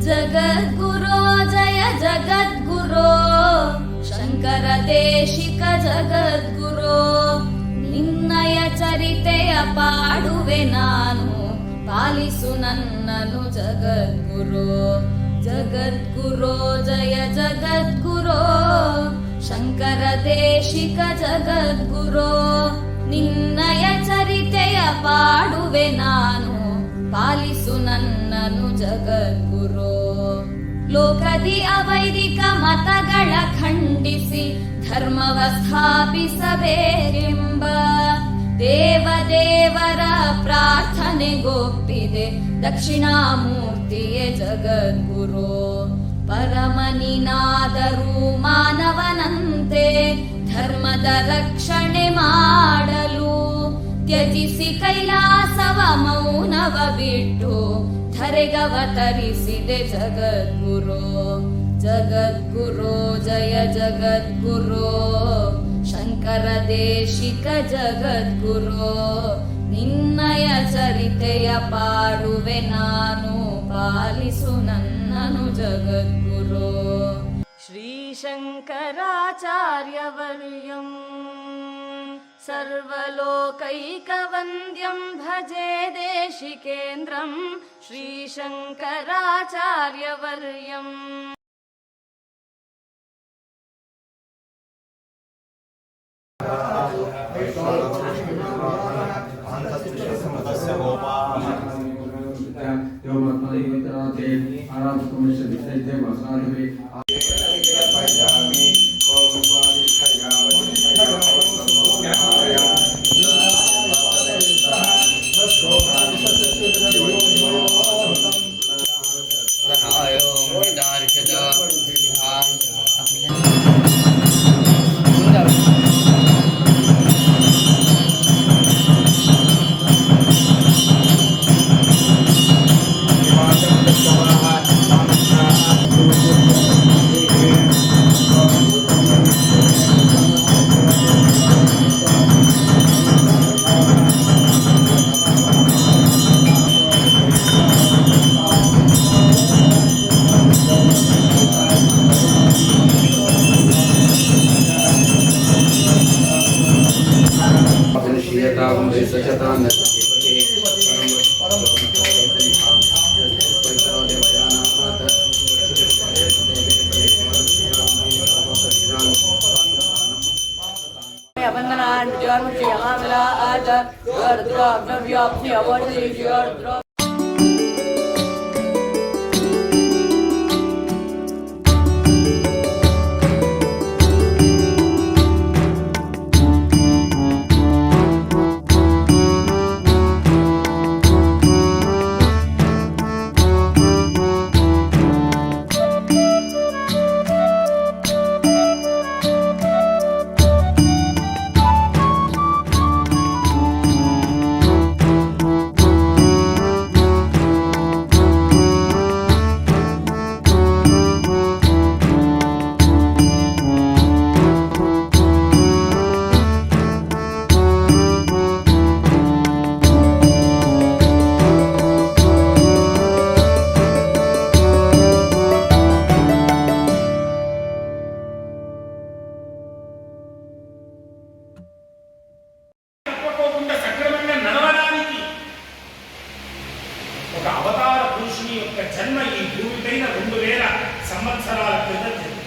ಜಗದ್ಗುರೋ ಜಯ ಜಗದ್ಗುರೋ ಶಂಕರ ದೇಶಿಕ ಜಗದ್ಗುರೋ ನಿನ್ನಯ ಚರಿತೆಯ ಪಾಡುವೆ ನಾನು ಪಾಲಿಸು ನನ್ನನು ಜಗದ್ಗುರೋ ಜಗದ್ಗುರೋ ಜಯ ಜಗದ್ಗುರೋ ಶಂಕರ ದೇಶಿಕ ಜಗದ್ಗುರೋ ನಿನ್ನಯ ಚರಿತೆಯ ಪಾಡುವೆ ನಾನು ಪಾಲಿಸು ನನ್ನನು ಜಗದ್ಗುರೋ ಲೋಕದಿ ಅವೈದಿಕ ಮತಗಳ ಖಂಡಿಸಿ ಧರ್ಮವ ಸ್ಥಾಪಿಸಬೇಕೆಂಬ ದೇವದೇವರ ಪ್ರಾರ್ಥನೆಗೊಪ್ಪಿದೆ ದಕ್ಷಿಣಾಮೂರ್ತಿಯೇ ಜಗದ್ಗುರೋ ಪರಮನಿನಾದರೂ ಮಾನವನಂತೆ ಧರ್ಮದ ರಕ್ಷಣೆ ಮಾಡಲು ತ್ಯಜಿಸಿ ಕೈಲಾಸವ ಮೌನವ ಬಿಟ್ಟು ಧರೆಗವತರಿಸಿದೆ ಜಗದ್ಗುರೋ ಜಗದ್ಗುರೋ ಜಯ ಜಗದ್ಗುರೋ ಶಂಕರ ದೇಶಿಕ ಜಗದ್ಗುರೋ ನಿನ್ನಯ ಚರಿತೆಯ ಪಾಡುವೆ ನಾನು ಪಾಲಿಸು ನನ್ನನು ಜಗದ್ಗುರೋ ಶ್ರೀ ಶಂಕರಾಚಾರ್ಯವರ್ಯಂ ಸರ್ವಲೋಕೈಕವಂದ್ಯಂ ಭಜೆ ದೇಶಿಕೇಂದ್ರಂ ಶ್ರೀ ಶಂಕರಾಚಾರ್ಯವರ್ಯಂ ఒక అవతార పురుషుని యొక్క జన్మ ఈ భూమిపైన 2000 సంవత్సరాల క్రితం జరిగింది.